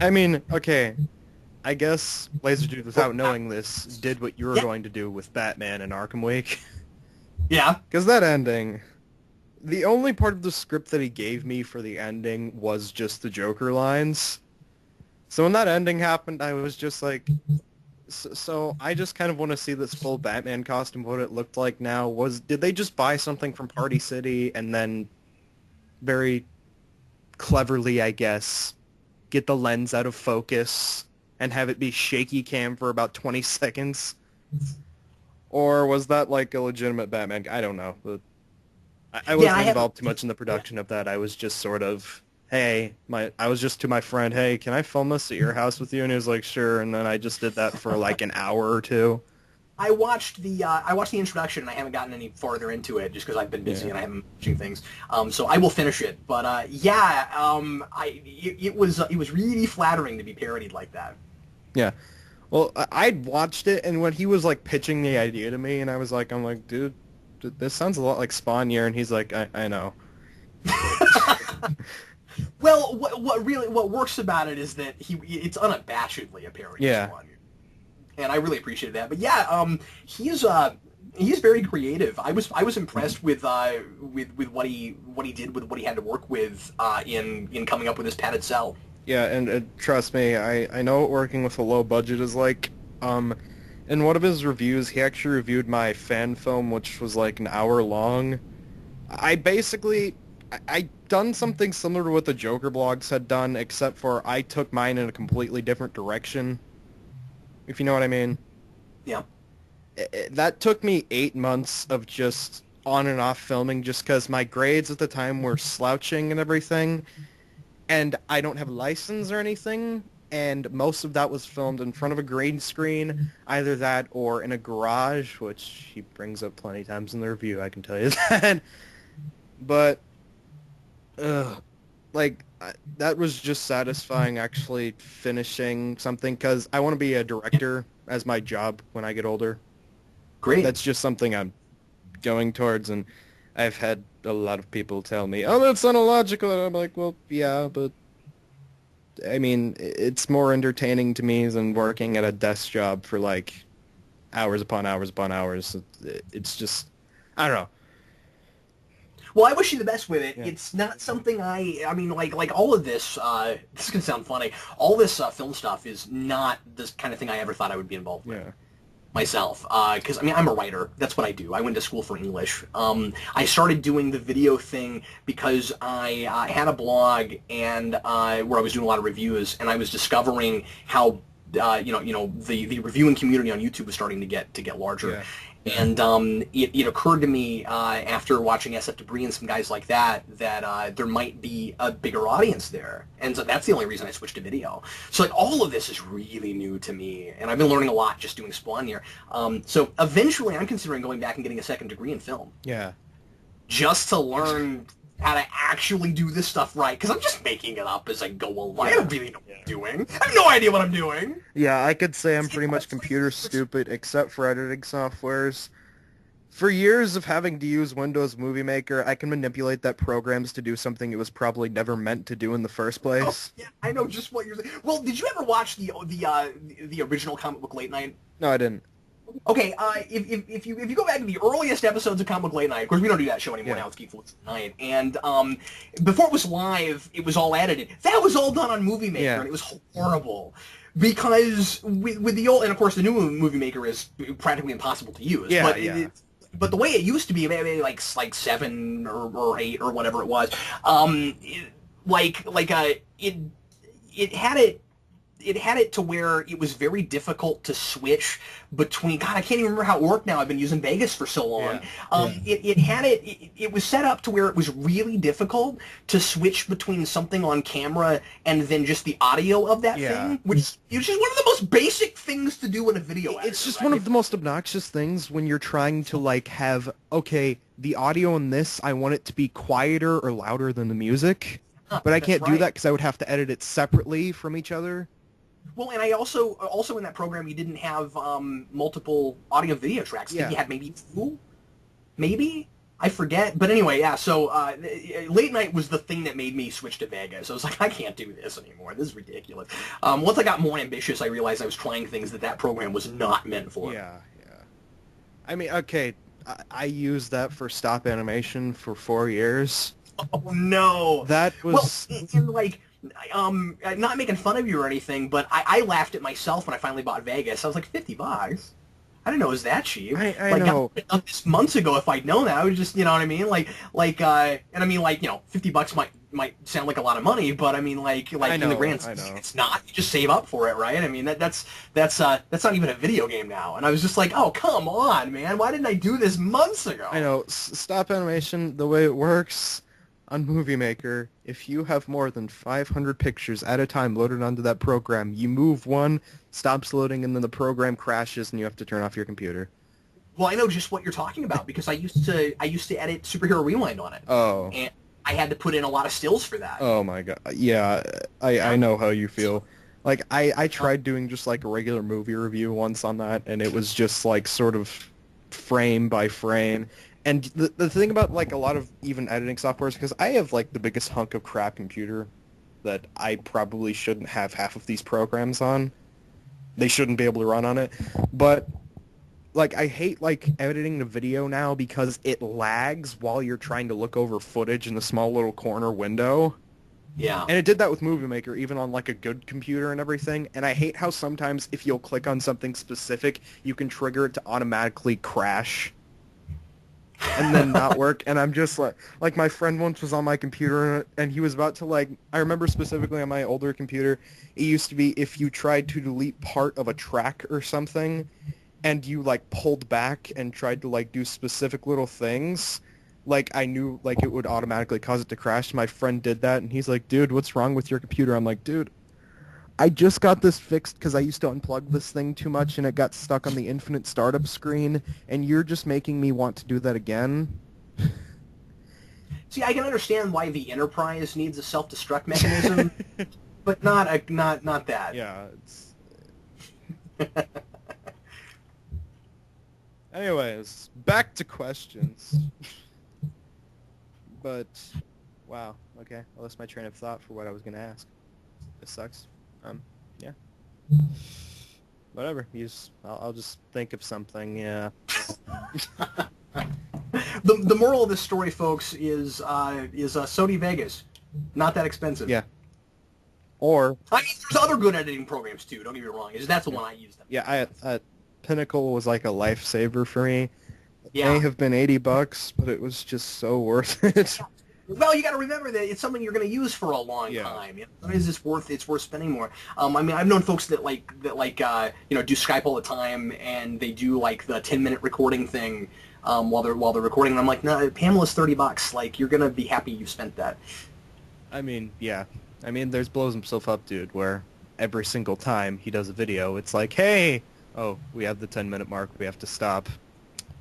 I mean, okay, I guess Laser Dude, without knowing this, did what you were Yeah, going to do with Batman and Arkham Wake. yeah. Because that ending, the only part of the script that he gave me for the ending was just the Joker lines. So when that ending happened, I was just like, so I just kind of want to see this full Batman costume, what it looked like now. Did they just buy something from Party City and then very cleverly, I guess, get the lens out of focus and have it be shaky cam for about 20 seconds? Or was that like a legitimate Batman? I don't know. But I Yeah, wasn't I haven't. involved too much in the production of that. I was just sort of, hey, I was just to my friend, hey, can I film this at your house with you? And he was like, sure. And then I just did that for like an hour or two. I watched the introduction and I haven't gotten any farther into it just because I've been busy Yeah. and I haven't been watching things. So I will finish it. But yeah, it was really flattering to be parodied like that. Yeah. Well, I'd watched it, and when he was like pitching the idea to me, and I'm like, dude, this sounds a lot like Spawn Year, and he's like, I know. Well, what works about it is that it's unabashedly a parody of Yeah. Spawn, and I really appreciated that. But yeah, he's very creative. I was impressed with what he did with what he had to work with in coming up with his padded cell. Yeah, and trust me, I know what working with a low budget is like. Um, in one of his reviews, he actually reviewed my fan film, which was like an hour long. I basically, I done something similar to what the Joker blogs had done, except for I took mine in a completely different direction, if you know what I mean. Yeah. That took me 8 months of just on and off filming just because my grades at the time were slouching and everything, and I don't have a license or anything, and most of that was filmed in front of a green screen, either that or in a garage, which he brings up plenty of times in the review, I can tell you that. But, like, that was just satisfying actually finishing something, because I want to be a director as my job when I get older. Great. That's just something I'm going towards, and I've had a lot of people tell me, "Oh, that's unlogical," and I'm like, "Well, yeah, but I mean, it's more entertaining to me than working at a desk job for like hours upon hours upon hours." It's just, I don't know. Well, I wish you the best with it. Yeah, It's not something I mean, like all of this, this can sound funny. All this film stuff is not this kind of thing I ever thought I would be involved with yeah, myself. Because, I mean, I'm a writer. That's what I do. I went to school for English. I started doing the video thing because I had a blog and where I was doing a lot of reviews, and I was discovering how the reviewing community on YouTube was starting to get larger. yeah. And it occurred to me after watching SF Debris and some guys like that that there might be a bigger audience there, and so that's the only reason I switched to video. So like all of this is really new to me, and I've been learning a lot just doing Spawn here. So eventually, I'm considering going back and getting a second degree in film Yeah. just to learn how to actually do this stuff right, because I'm just making it up as I go along. I Yeah. don't really know what I'm doing. I have no idea what I'm doing. Yeah, I could say I'm pretty much computer It's stupid except for editing softwares. For years of having to use Windows Movie Maker, I can manipulate that programs to do something it was probably never meant to do in the first Oh, place. yeah, I know just what you're saying. Well, did you ever watch the original comic book Late Night? No, I didn't. Okay, if you go back to the earliest episodes of Comic Book Late Night, of course we don't do that show anymore Yeah. now. It's Geek Flicks at Night, and before it was live, it was all edited. That was all done on Movie Maker, Yeah. and it was horrible because with the old, and of course the new Movie Maker is practically impossible to use. Yeah, But yeah. but the way it used to be, maybe like 7 or 8 or whatever it was, it had it had it to where it was very difficult to switch between. God, I can't even remember how it worked now. I've been using Vegas for so long. Yeah. It was set up to where it was really difficult to switch between something on camera and then just the audio of that Yeah. thing, which is just one of the most basic things to do in a video editor. It's just Right? one of the most obnoxious things when you're trying to like have, okay, the audio in this, I want it to be quieter or louder than the music, but I That's can't do right. that because I would have to edit it separately from each other. Well, and I also in that program you didn't have multiple audio and video tracks. I think Yeah. you had maybe two, maybe. I forget, but anyway, yeah. So late night was the thing that made me switch to Vegas. I was like, I can't do this anymore. This is ridiculous. Once I got more ambitious, I realized I was trying things that program was not meant for. Yeah, yeah. I mean, okay, I used that for stop animation for 4 years. Oh no! That Well, was and like, not making fun of you or anything, but I laughed at myself when I finally bought Vegas. I was like, $50. I didn't know it was that cheap. I Like, I know. would have done this months ago if I'd known that. I was just, you know what I mean? And I mean, like, $50 might sound like a lot of money, but I mean, like I in the know, grand I scheme, know. it's not. You just save up for it, right? I mean, that's not even a video game now. And I was just like, oh, come on, man! Why didn't I do this months ago? I know. Stop animation, the way it works on Movie Maker, if you have more than 500 pictures at a time loaded onto that program, you move one, stops loading, and then the program crashes, and you have to turn off your computer. Well, I know just what you're talking about because I used to edit Superhero Rewind on it, Oh. and I had to put in a lot of stills for that. Oh my god. Yeah, I know how you feel. Like, I Uh, tried doing just like a regular movie review once on that, and it was just like sort of frame by frame. And the thing about like a lot of even editing softwares, because I have like the biggest hunk of crap computer that I probably shouldn't have half of these programs on. They shouldn't be able to run on it. But like I hate like editing the video now because it lags while you're trying to look over footage in the small little corner window. Yeah. And it did that with Movie Maker, even on like a good computer and everything. And I hate how sometimes if you'll click on something specific, you can trigger it to automatically crash and then not work. And I'm just like my friend once was on my computer and he was about to like, I remember specifically on my older computer, it used to be if you tried to delete part of a track or something and you like pulled back and tried to like do specific little things, like I knew like it would automatically cause it to crash. My friend did that and he's like, dude, what's wrong with your computer? I'm like, dude, I just got this fixed because I used to unplug this thing too much and it got stuck on the infinite startup screen and you're just making me want to do that again. See, I can understand why the Enterprise needs a self-destruct mechanism, but not that. Yeah, it's... Anyways, back to questions. But, wow, okay, I lost my train of thought for what I was going to ask. This sucks. Yeah. Whatever, I'll just think of something, yeah. The moral of this story, folks, is Sony Vegas. Not that expensive. Yeah. Or, I mean, there's other good editing programs too. Don't get me wrong. That's the one I use them. yeah, Pinnacle was like a lifesaver for me. It Yeah. may have been $80, but it was just so worth it. Well, you got to remember that it's something you're going to use for a long Yeah. time. You know? Sometimes it's worth spending more. I mean, I've known folks that do Skype all the time, and they do like the 10-minute recording thing while they're recording. And I'm like, no, Pamela's $30. Like, you're going to be happy you spent that. I mean, yeah. I mean, there's blows himself up, dude, where every single time he does a video, it's like, hey, oh, we have the 10-minute mark, we have to stop.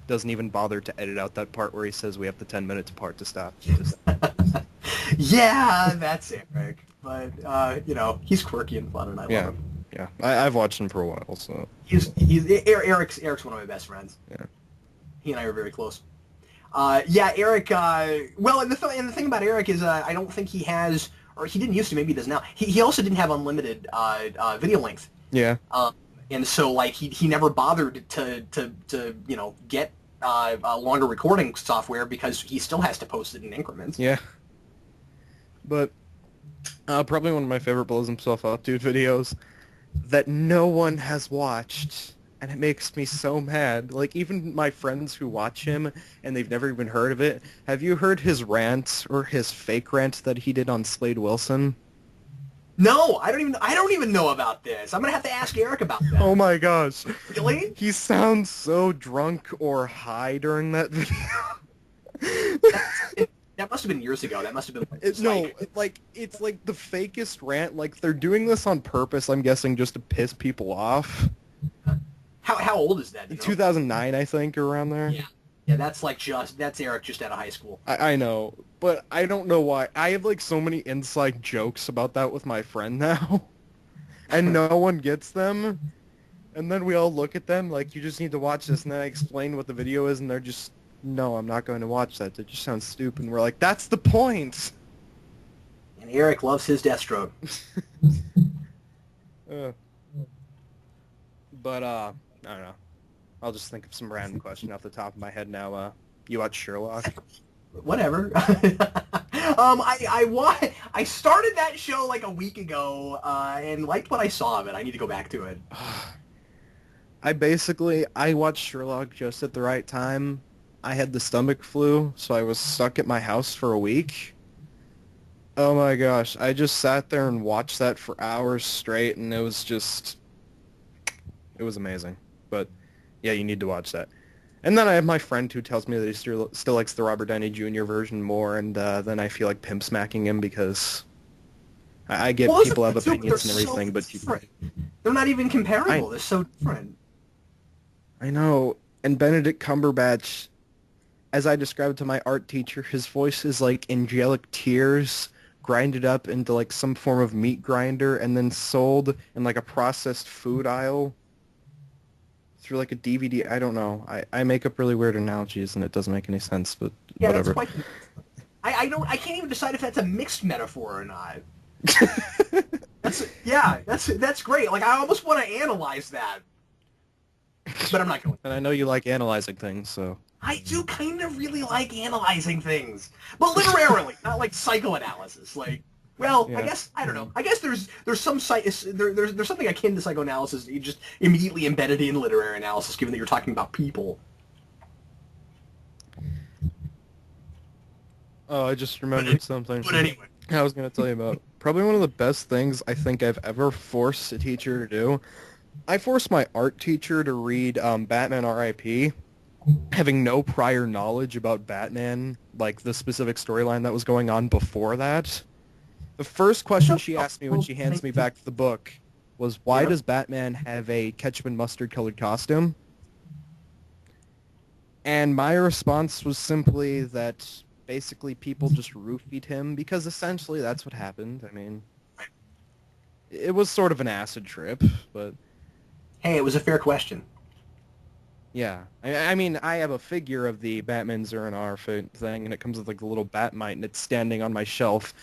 Doesn't even bother to edit out that part where he says we have the 10 minutes part to stop. Just... Yeah, that's Eric. But he's quirky and fun, and I love him. Yeah. I've watched him for a while, so... Eric's one of my best friends. Yeah. He and I are very close. Yeah, Eric. Well, and the thing about Eric is, I don't think he has, or he didn't used to. Maybe he does now. He also didn't have unlimited video length. Yeah. And so like he never bothered to get longer recording software because he still has to post it in increments. Yeah. But probably one of my favorite blows himself up dude videos that no one has watched, and it makes me so mad. Like, even my friends who watch him and they've never even heard of it, have you heard his rant or his fake rant that he did on Slade Wilson? No, I don't even know about this. I'm gonna have to ask Eric about that. Oh my gosh. Really? He sounds so drunk or high during that video. That must have been years ago. That must have been It's like the fakest rant. Like, they're doing this on purpose, I'm guessing, just to piss people off. How old is that? 2009, I think, or around there. Yeah, that's Eric just out of high school. I know, but I don't know why. I have like so many inside jokes about that with my friend now, and no one gets them. And then we all look at them like, you just need to watch this, and then I explain what the video is, and they're just no, I'm not going to watch that. That just sounds stupid. And we're like, that's the point. And Eric loves his Deathstroke. Uh, but I don't know. I'll just think of some random question off the top of my head now. You watch Sherlock? Whatever. I started that show like a week ago and liked what I saw of it. I need to go back to it. I watched Sherlock just at the right time. I had the stomach flu, so I was stuck at my house for a week. Oh my gosh, I just sat there and watched that for hours straight, and it was amazing. But yeah, you need to watch that. And then I have my friend who tells me that he still likes the Robert Downey Jr. version more, and then I feel like pimp smacking him because I get Well, people have they're opinions and everything, so but different. They're not even comparable. I They're so different. I know. And Benedict Cumberbatch, as I described to my art teacher, his voice is like angelic tears grinded up into like some form of meat grinder and then sold in like a processed food aisle through like a DVD. I don't know. I make up really weird analogies and it doesn't make any sense, but Yeah, that's whatever. quite. I can't even decide if that's a mixed metaphor or not. That's great. Like I almost want to analyze that, but I'm not going. And I know you like analyzing things, so. I do kind of really like analyzing things, but literarily, not like psychoanalysis. Like, well, I Yeah. guess I don't know. I guess there's there's something akin to psychoanalysis that you just immediately embedded in literary analysis, given that you're talking about people. Oh, I just remembered something. But anyway, I was going to tell you about. Probably one of the best things I think I've ever forced a teacher to do. I forced my art teacher to read Batman R.I.P., having no prior knowledge about Batman, like the specific storyline that was going on before that. The first question she asked me when she hands me back the book was, why Yep. does Batman have a ketchup and mustard colored costume? And my response was simply that basically people just roofied him because essentially that's what happened. I mean, it was sort of an acid trip, but Hey, it was a fair question. yeah. I mean, I have a figure of the Batman Zero thing, and it comes with like the little Batmite, and it's standing on my shelf